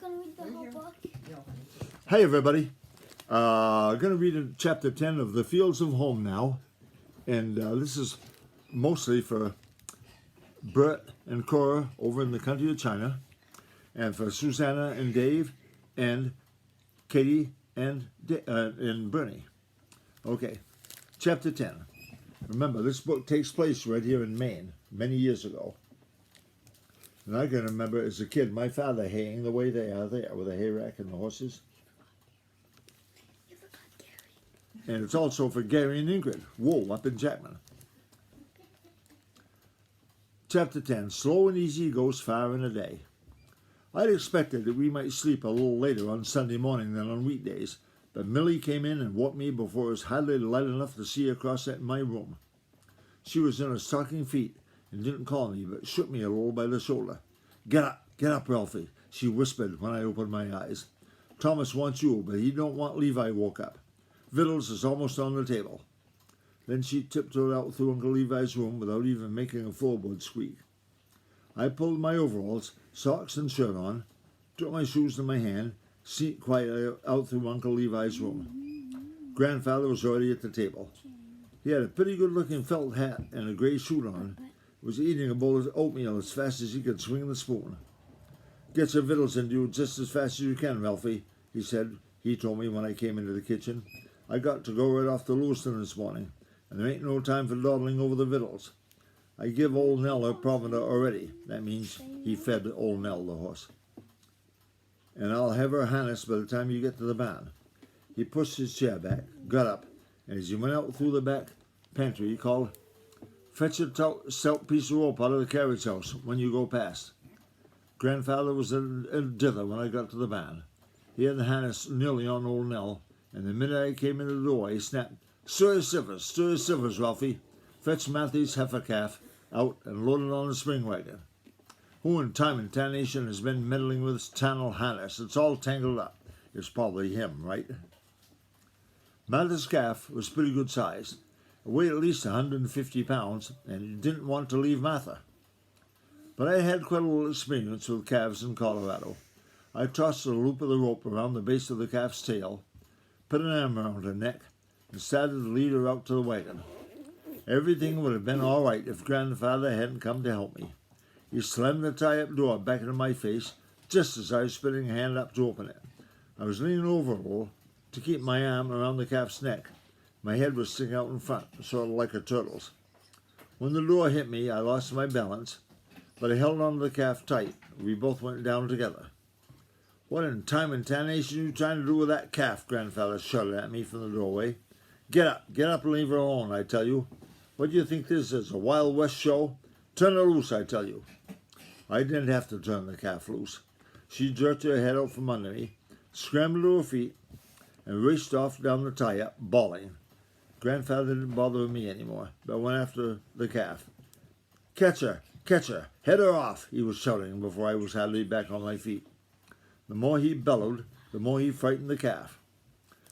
going to read the whole book? Hey everybody, I'm going to read chapter 10 of The Fields of Home now, and this is mostly for Bert and Cora over in the country of China, and for Susanna and Dave, and Katie and Bernie. Okay, chapter 10. Remember, this book takes place right here in Maine, many years ago. And I can remember as a kid, my father haying the way they are there with a hay rack and the horses. You forgot Gary. And it's also for Gary and Ingrid. Whoa, up in Jackman. Chapter 10, Slow and Easy Goes Far in a Day. I'd expected that we might sleep a little later on Sunday morning than on weekdays, but Millie came in and woke me before it was hardly light enough to see across at my room. She was in her stocking feet and didn't call me, but shook me a little by the shoulder. Get up, Ralphie, she whispered when I opened my eyes. Thomas wants you, but he don't want Levi woke up. Victuals is almost on the table. Then she tiptoed out through Uncle Levi's room without even making a floorboard squeak. I pulled my overalls, socks and shirt on, took my shoes in my hand, sneaked quietly out through Uncle Levi's room. Grandfather was already at the table. He had a pretty good-looking felt hat and a gray suit on. Was eating a bowl of oatmeal as fast as he could swing the spoon. Get your victuals into you just as fast as you can, Ralphie, he said. He told me when I came into the kitchen. I got to go right off to Lewiston this morning, and there ain't no time for dawdling over the victuals. I give old Nell her provender already. That means he fed old Nell, the horse. And I'll have her harnessed by the time you get to the barn. He pushed his chair back, got up, and as he went out through the back pantry, he called, "Fetch a stout piece of rope out of the carriage house when you go past." Grandfather was in a dither when I got to the barn. He had the harness nearly on old Nell, and the minute I came into the door, he snapped, stir your sivers, Ralphie. Fetch Matthew's heifer calf out and load it on the spring wagon. Who in time and tarnation has been meddling with this tannel harness? It's all tangled up. It's probably him, right? Matthew's calf was pretty good size. It weighed at least 150 pounds, and he didn't want to leave Martha. But I had quite a little experience with calves in Colorado. I tossed a loop of the rope around the base of the calf's tail, put an arm around her neck, and started to lead her out to the wagon. Everything would have been all right if Grandfather hadn't come to help me. He slammed the tie-up door back into my face just as I was putting a hand up to open it. I was leaning over a little to keep my arm around the calf's neck. My head was sticking out in front, sort of like a turtle's. When the door hit me, I lost my balance, but I held on to the calf tight. We both went down together. "What in time and tarnation are you trying to do with that calf?" Grandfather shouted at me from the doorway. Get up and leave her alone, I tell you. What do you think this is, a Wild West show? Turn her loose, I tell you." I didn't have to turn the calf loose. She jerked her head out from under me, scrambled to her feet, and raced off down the tie-up, bawling. Grandfather didn't bother with me anymore, but went after the calf. Catch her, head her off," he was shouting before I was hardly back on my feet. The more he bellowed, the more he frightened the calf.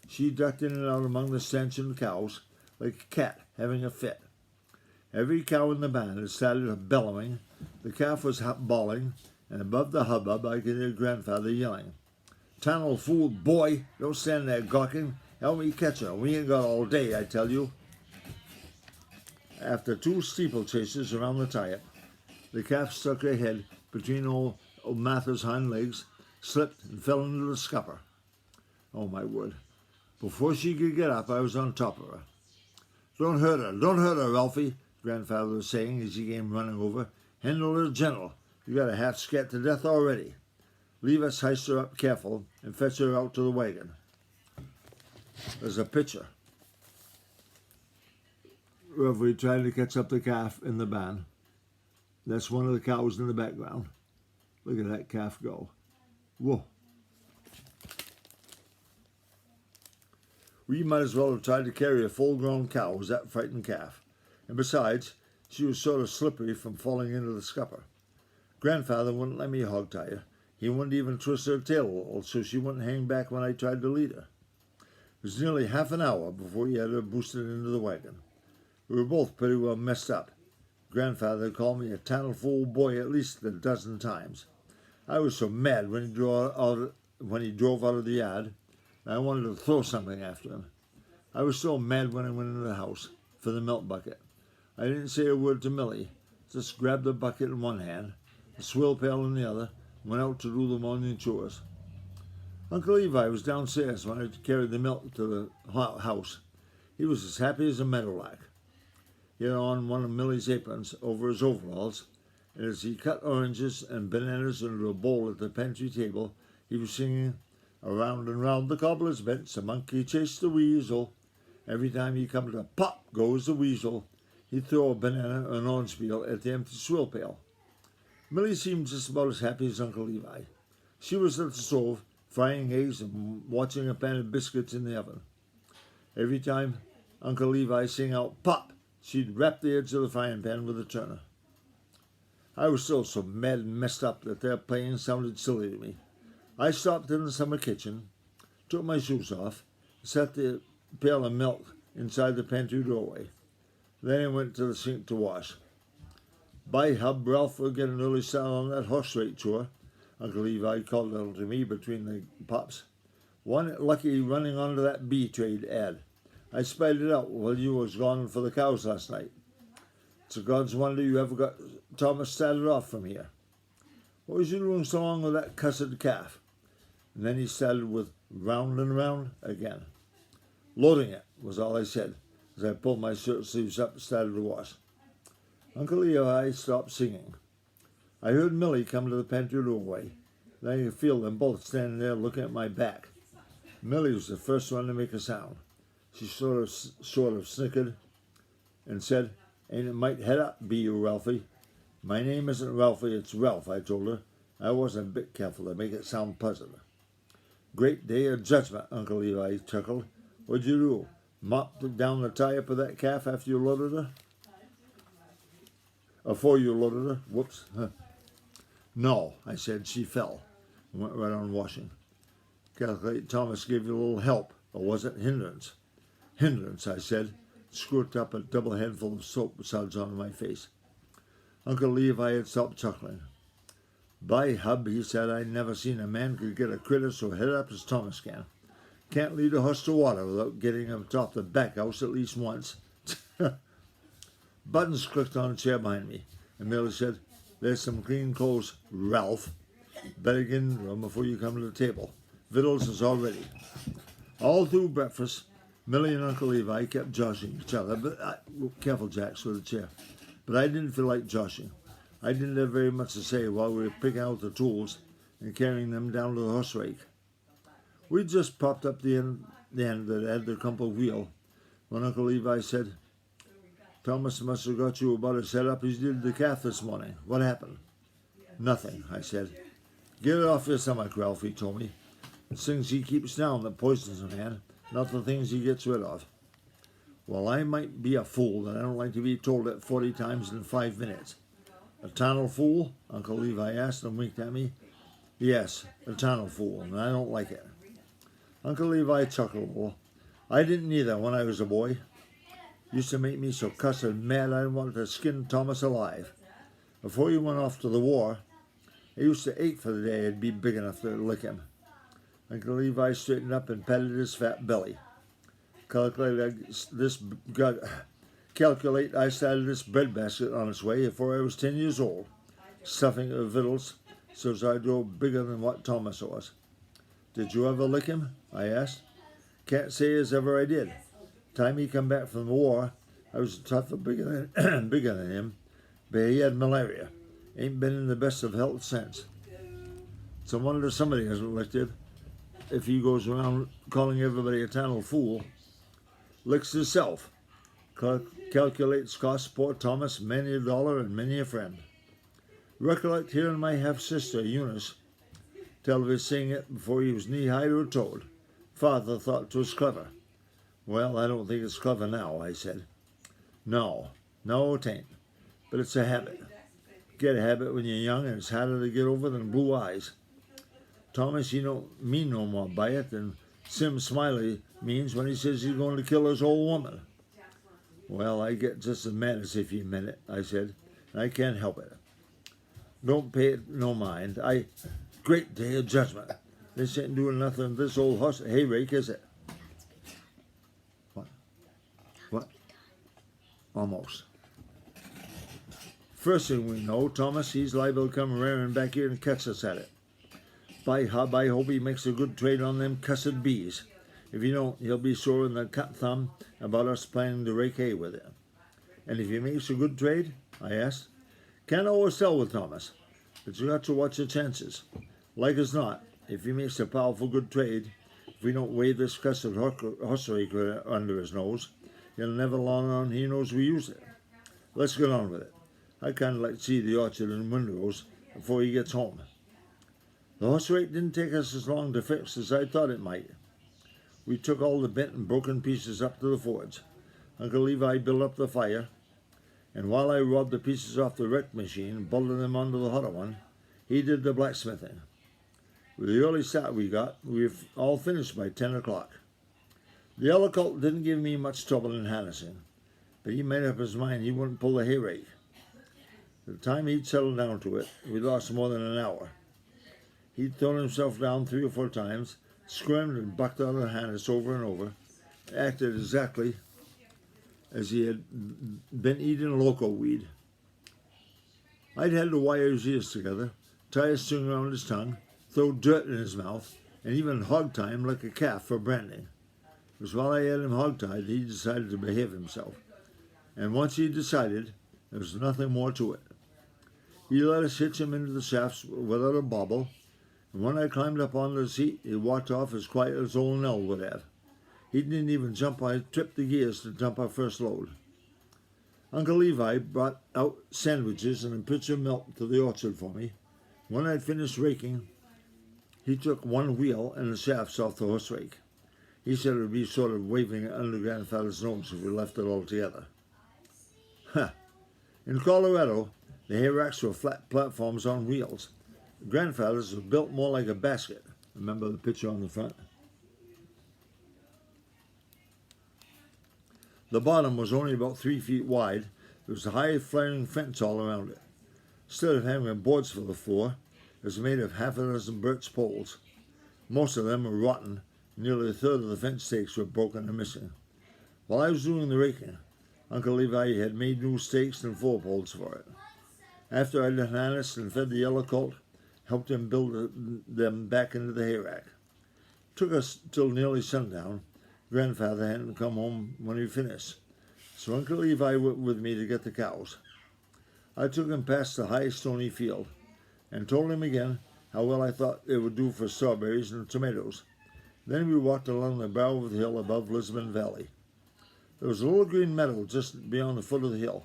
She ducked in and out among the stanchion cows like a cat having a fit. Every cow in the barn had started bellowing, the calf was bawling, and above the hubbub I could hear Grandfather yelling, "Tannel fool boy, don't stand there gawking. Help me catch her. We ain't got all day, I tell you." After 2 steeplechases around the tie-up, the calf stuck her head between old Martha's hind legs, slipped, and fell into the scupper. Oh, my word. Before she could get up, I was on top of her. Don't hurt her, Ralphie," Grandfather was saying as he came running over. "Handle her gentle. You got her half scat to death already. Leave us heist her up careful and fetch her out to the wagon." There's a picture. Ralphie trying to catch up the calf in the barn. That's one of the cows in the background. Look at that calf go. Whoa. We might as well have tried to carry a full-grown cow with that frightened calf. And besides, she was sort of slippery from falling into the scupper. Grandfather wouldn't let me hog-tie her. He wouldn't even twist her tail a little so she wouldn't hang back when I tried to lead her. It was nearly half an hour before he had her boosted into the wagon. We were both pretty well messed up. Grandfather called me a tannel fool boy at least a dozen times. I was so mad when he drove out of the yard, I wanted to throw something after him. I was so mad when I went into the house for the milk bucket. I didn't say a word to Millie, just grabbed the bucket in one hand, the swill pail in the other, and went out to do the morning chores. Uncle Levi was downstairs when I carried the milk to the house. He was as happy as a meadowlark. He had on one of Millie's aprons over his overalls, and as he cut oranges and bananas into a bowl at the pantry table, he was singing, "Around and round the cobbler's bench, a monkey chased the weasel." Every time he come to pop goes the weasel, he'd throw a banana or an orange peel at the empty swill pail. Millie seemed just about as happy as Uncle Levi. She was at the stove, frying eggs and watching a pan of biscuits in the oven. Every time Uncle Levi sang out "pop," she'd rap the edge of the frying pan with a turner. I was still so mad and messed up that their playing sounded silly to me. I stopped in the summer kitchen, took my shoes off, set the pail of milk inside the pantry doorway. Then I went to the sink to wash. "By hub, Ralph will get an early start on that horse rake chore," Uncle Levi called out to me between the pops. "One lucky running onto that bee trade ad. I spied it out while you was gone for the cows last night. It's a God's wonder you ever got Thomas started off from here. What was you doing so long with that cussed calf?" And then he started with "round and round" again. "Loading it," was all I said, as I pulled my shirt sleeves up and started to wash. Uncle Levi stopped singing. I heard Millie come to the pantry doorway. Then I could feel them both standing there looking at my back. Millie was the first one to make a sound. She sort of snickered and said, "Ain't it might head up, be you, Ralphie?" "My name isn't Ralphie, it's Ralph," I told her. I wasn't a bit careful to make it sound pleasant. "Great day of judgment," Uncle Levi chuckled. "What'd you do? Mop down the tie-up of that calf after you loaded her?" "Afore you loaded her? Whoops." "No," I said. "She fell," and went right on washing. "Calculate Thomas gave you a little help, or was it hindrance?" "Hindrance," I said, squirt up a double handful of soap suds on my face. Uncle Levi had stopped chuckling. "By hub," he said, "I never seen a man could get a critter so head up as Thomas can. Can't lead a horse to water without getting him off the back house at least once." Buttons clicked on a chair behind me, and Millie said, "There's some clean clothes, Ralph. Better get into them before you come to the table. Victuals is all ready." All through breakfast, Millie and Uncle Levi kept joshing each other, careful, Jax, with the chair. But I didn't feel like joshing. I didn't have very much to say while we were picking out the tools and carrying them down to the horse rake. We just propped up the end that had the crumpled wheel when Uncle Levi said, "Thomas must have got you about as set up as you did the calf this morning. What happened?" "Nothing," I said. "Get it off your stomach, Ralph," he told me. "It's things he keeps down that poisons a man, not the things he gets rid of." Well, I might be a fool, and I don't like to be told it 40 times in 5 minutes. "A tunnel fool?" Uncle Levi asked and winked at me. "Yes, a tunnel fool, and I don't like it." Uncle Levi chuckled a little. "I didn't either when I was a boy. Used to make me so cussed mad I wanted to skin Thomas alive. Before he went off to the war, I used to ache for the day I'd be big enough to lick him." Uncle Levi straightened up and patted his fat belly. Calculate I started this breadbasket on its way before I was 10 years old, stuffing it with victuals so as I grow bigger than what Thomas was. "Did you ever lick him?" I asked. "Can't say as ever I did. Time he come back from the war, I was tougher bigger than him, but he had malaria. Ain't been in the best of health since. It's a wonder somebody hasn't licked it if he goes around calling everybody a tunnel fool. Licks himself. Calculates cost poor Thomas many a dollar and many a friend. Recollect hearing my half-sister, Eunice, tell of his saying it before he was knee-high to a toad. Father thought 'twas clever." "Well, I don't think it's clever now," I said. No, it ain't. But it's a habit. Get a habit when you're young, and it's harder to get over than blue eyes. Thomas, he don't mean no more by it than Sim Smiley means when he says he's going to kill his old woman." "Well, I get just as mad as if he meant it," I said. "I can't help it. Don't pay it no mind. great day of judgment. This ain't doing nothing to this old hay rake, is it? What? What? Almost. First thing we know, Thomas, he's liable to come raring back here and catch us at it. By hub, I hope he makes a good trade on them cussed bees. If he don't, he'll be sore in the cut thumb about us planning to rake hay with it. And if he makes a good trade, I asked. Can't always tell with Thomas, but you got to watch your chances. Like as not, if he makes a powerful good trade, if we don't wave this cussed horse rake under his nose, he'll never long on he knows we use it. Let's get on with it. I'd kind of like to see the orchard and windows before he gets home. The horse rake didn't take us as long to fix as I thought it might. We took all the bent and broken pieces up to the forge. Uncle Levi built up the fire, and while I robbed the pieces off the wreck machine and bolted them onto the hotter one, he did the blacksmithing. With the early start we got, we were all finished by 10 o'clock. The yellow colt didn't give me much trouble in harnessing, but he made up his mind he wouldn't pull the hay rake. By the time he'd settled down to it, we lost more than an hour. He'd thrown himself down 3 or 4 times, squirmed and bucked out of the harness over and over, acted exactly as he had been eating loco weed. I'd had to wire his ears together, tie a string around his tongue, throw dirt in his mouth, and even hog-tie him like a calf for branding. It was while I had him hog-tied he decided to behave himself. And once he decided, there was nothing more to it. He let us hitch him into the shafts without a bobble, and when I climbed up onto the seat, he walked off as quiet as old Nell would have. He didn't even jump when I tripped the gears to dump our first load. Uncle Levi brought out sandwiches and a pitcher of milk to the orchard for me. When I'd finished raking, he took one wheel and the shafts off the horse rake. He said it would be sort of waving it under Grandfather's nose if we left it all together. In Colorado, the hay racks were flat platforms on wheels. Grandfather's was built more like a basket. Remember the picture on the front? The bottom was only about 3 feet wide. There was a high flaring fence all around it. Instead of having boards for the floor, it was made of half a dozen birch poles. Most of them were rotten. Nearly a third of the fence stakes were broken and missing. While I was doing the raking, Uncle Levi had made new stakes and forepoles for it. After I'd harnessed and fed the yellow colt, helped him build them back into the hay rack. Took us till nearly sundown. Grandfather hadn't come home when he finished, so Uncle Levi went with me to get the cows. I took him past the high stony field and told him again how well I thought it would do for strawberries and tomatoes. Then we walked along the brow of the hill above Lisbon Valley. There was a little green meadow just beyond the foot of the hill,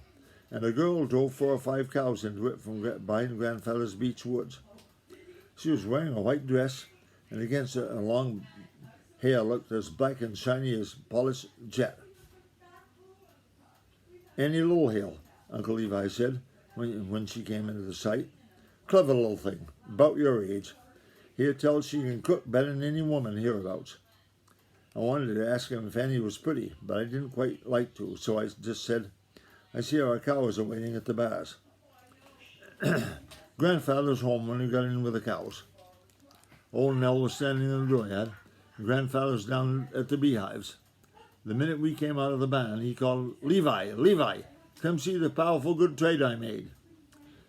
and a girl drove 4 or 5 cows into it from behind Grandfather's beech woods. She was wearing a white dress, and against it a long hair looked as black and shiny as polished jet. Annie Littlehill, Uncle Levi said when she came into the sight. Clever little thing, about your age. Hear tells she can cook better than any woman hereabouts. I wanted to ask him if Annie was pretty, but I didn't quite like to, so I just said, I see our cows are waiting at the bars. Grandfather's home when we got in with the cows. Old Nell was standing in the dooryard. Grandfather's down at the beehives. The minute we came out of the barn, he called, Levi, Levi, come see the powerful good trade I made.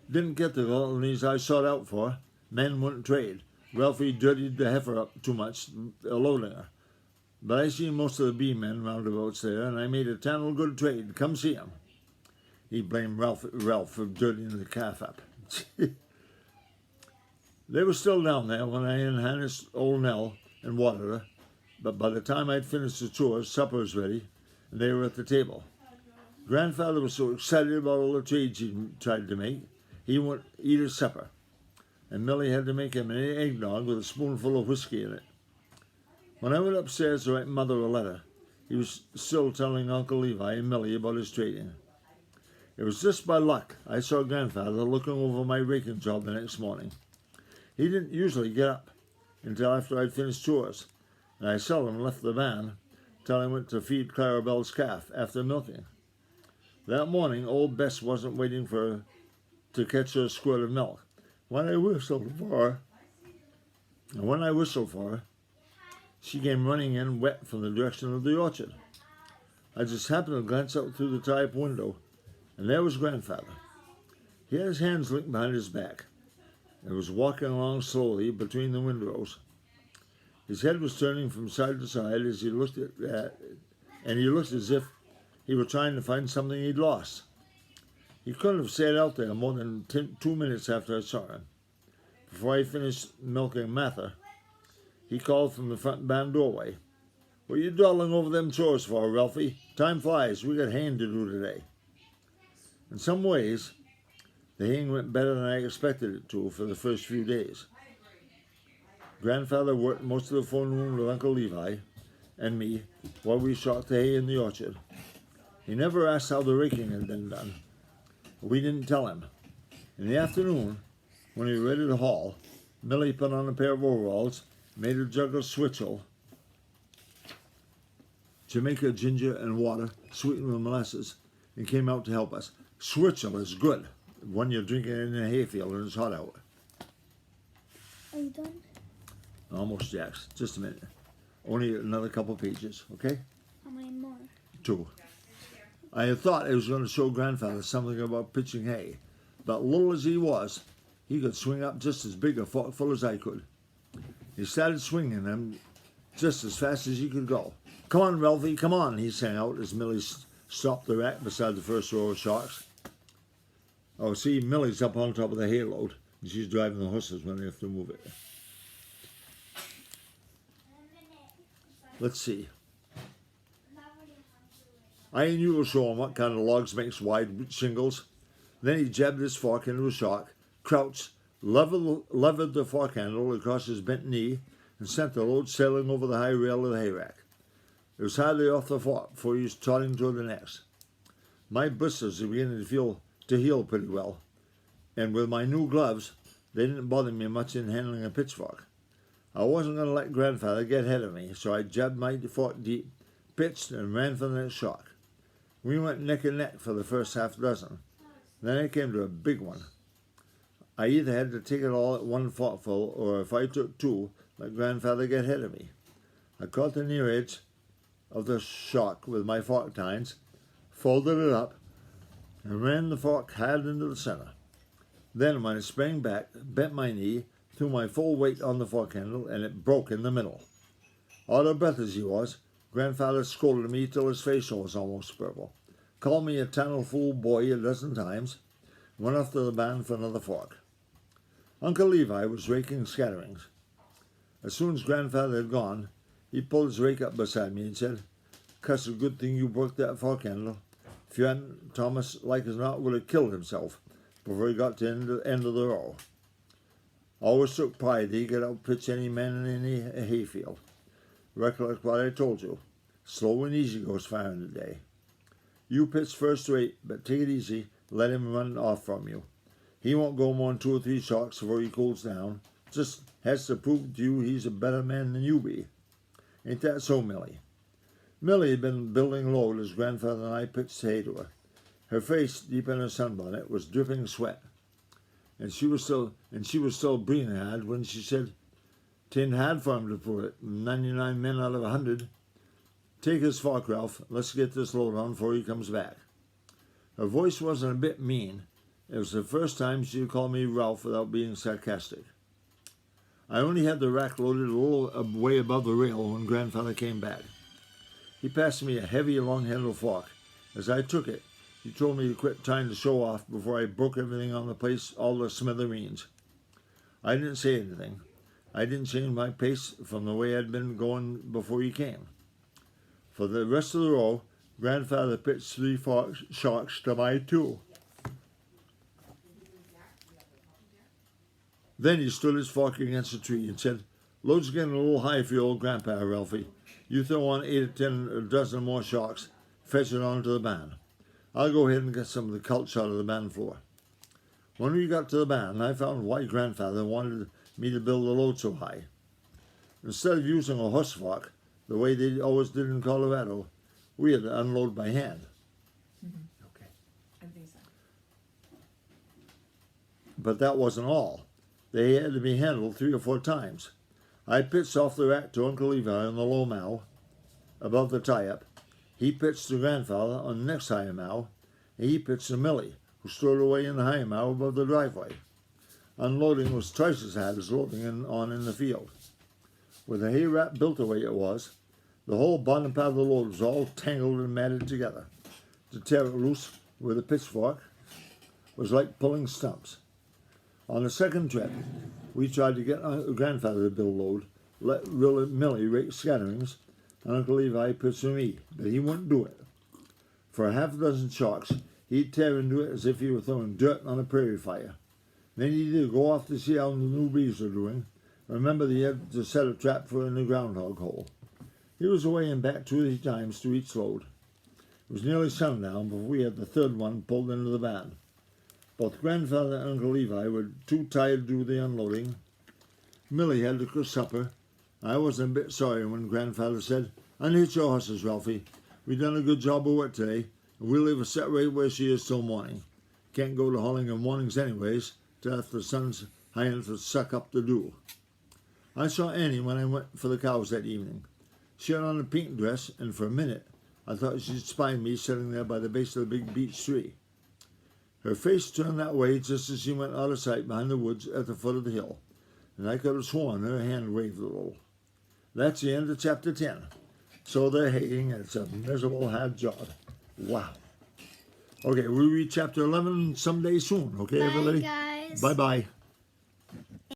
Didn't get the colonies I sought out for. Men wouldn't trade. Ralphie dirtied the heifer up too much, loading her. But I seen most of the bee men roundabouts there, and I made a tarnal good trade. Come see him. He blamed Ralph for dirtying the calf up. They were still down there when I harnessed old Nell and watered her, but by the time I'd finished the chores, supper was ready, and they were at the table. Grandfather was so excited about all the trades he'd tried to make, he wouldn't eat his supper, and Millie had to make him an eggnog with a spoonful of whiskey in it. When I went upstairs to write Mother a letter, he was still telling Uncle Levi and Millie about his trading. It was just by luck I saw Grandfather looking over my raking job the next morning. He didn't usually get up until after I'd finished chores, and I seldom left the van till I went to feed Clarabelle's calf after milking. That morning, old Bess wasn't waiting to catch her squirt of milk. When I whistled for her, and when I whistled for her, she came running in wet from the direction of the orchard. I just happened to glance out through the type window, and there was Grandfather. He had his hands linked behind his back and was walking along slowly between the windrows. His head was turning from side to side as he looked and he looked as if he were trying to find something he'd lost. He couldn't have stayed out there more than 2 minutes after I saw him. Before I finished milking Mather, he called from the front barn doorway. "What are you dawdling over them chores for, Ralphie? Time flies. We got haying to do today." In some ways, the haying went better than I expected it to for the first few days. Grandfather worked most of the forenoon with Uncle Levi and me while we shot the hay in the orchard. He never asked how the raking had been done. We didn't tell him. In the afternoon, when we were ready to haul, Millie put on a pair of overalls, made a jug of switchel, Jamaica ginger and water, sweetened with molasses, and came out to help us. Switchel is good when you're drinking it in a hayfield and it's hot out. Are you done? Almost, Jax. Just a minute. Only another couple pages, okay? How many more? 2. I had thought I was going to show Grandfather something about pitching hay, but little as he was, he could swing up just as big a forkful as I could. He started swinging them just as fast as he could go. "Come on, Ralphie, come on," he sang out as Millie stopped the rack beside the first row of shocks. Oh, see, Millie's up on top of the hay load, and she's driving the horses when they have to move it. Let's see. I and you will show him what kind of logs makes wide shingles. Then he jabbed his fork into a shock, crouched, levered the fork handle across his bent knee, and sent the load sailing over the high rail of the hay rack. It was hardly off the fork before he was trotting toward the next. My blisters were beginning to heal pretty well, and with my new gloves, they didn't bother me much in handling a pitchfork. I wasn't going to let Grandfather get ahead of me, so I jabbed my fork deep, pitched, and ran for the next shock. We went neck and neck for the first half dozen. Then I came to a big one. I either had to take it all at one forkful, or if I took 2, let Grandfather get ahead of me. I caught the near edge of the shock with my fork tines, folded it up, and ran the fork hard into the center. Then when I sprang back, bent my knee, threw my full weight on the fork handle, and it broke in the middle. Out of breath as he was, Grandfather scolded me till his face was almost purple, called me a tunnel fool boy a dozen times, and went off to the barn for another fork. Uncle Levi was raking scatterings. As soon as Grandfather had gone, he pulled his rake up beside me and said, "Cuss, a good thing you broke that fork handle. If you hadn't, Thomas, like as not, would have killed himself before he got to the end of the row." Always took pride that he could outpitch any man in any hayfield. Recollect what I told you. Slow and easy goes far in the day. You pitch first rate, but take it easy. Let him run off from you. He won't go more than 2 or 3 shocks before he cools down. Just has to prove to you he's a better man than you be. Ain't that so, Millie? Millie had been building load as Grandfather and I pitched hay to her. Her face, deep in her sunbonnet, was dripping sweat, and she was still breathing hard when she said, "'Tain't hard for him to pull it. 99 men out of 100. Take his fork, Ralph. Let's get this load on before he comes back." Her voice wasn't a bit mean. It was the first time she had called me Ralph without being sarcastic. I only had the rack loaded a little way above the rail when Grandfather came back. He passed me a heavy, long-handled fork. As I took it, he told me to quit trying to show off before I broke everything on the place, all the smithereens. I didn't say anything. I didn't change my pace from the way I'd been going before he came. For the rest of the row, Grandfather pitched 3 shocks to my 2. Then he stood his fork against a tree and said, "Load's getting a little high for your old grandpa, Ralphie. You throw on 8 or 10 or a dozen more shocks, fetch it on to the barn. I'll go ahead and get some of the culch out of the barn floor." When we got to the barn, I found why Grandfather wanted me to build the load so high. Instead of using a horse fork, the way they always did in Colorado, we had to unload by hand. Okay. I think so. But that wasn't all. They had to be handled 3 or 4 times. I pitched off the rack to Uncle Levi on the low mow above the tie-up. He pitched to Grandfather on the next high mow, and he pitched to Millie, who stored away in the high mow above the driveway. Unloading was twice as hard as loading on in the field. With the hay wrap built the way it was, the whole bottom part of the load was all tangled and matted together. To tear it loose with a pitchfork was like pulling stumps. On the second trip, we tried to get Grandfather to build load, let Millie rake scatterings, and Uncle Levi pitched to me, but he wouldn't do it. For half a dozen chalks, he'd tear into it as if he were throwing dirt on a prairie fire. Then he'd either go off to see how the new bees were doing, or remember that he had to set a trap for in the groundhog hole. He was away and back 2 or 3 times to each load. It was nearly sundown before we had the third one pulled into the barn. Both Grandfather and Uncle Levi were too tired to do the unloading. Millie had to cook supper. I wasn't a bit sorry when Grandfather said, "Unhitch your horses, Ralphie. We've done a good job of work today, and we'll leave her set right where she is till morning. Can't go to hauling in mornings anyways, till after the sun's high enough to suck up the dew." I saw Annie when I went for the cows that evening. She had on a pink dress, and for a minute I thought she'd spy me sitting there by the base of the big beech tree. Her face turned that way just as she went out of sight behind the woods at the foot of the hill, and I could have sworn her hand waved a little. That's the end of chapter 10. So they're hating, and it's a miserable, hard job. Wow. Okay, we'll read chapter 11 someday soon, okay, Bye, everybody? guys. Bye-bye.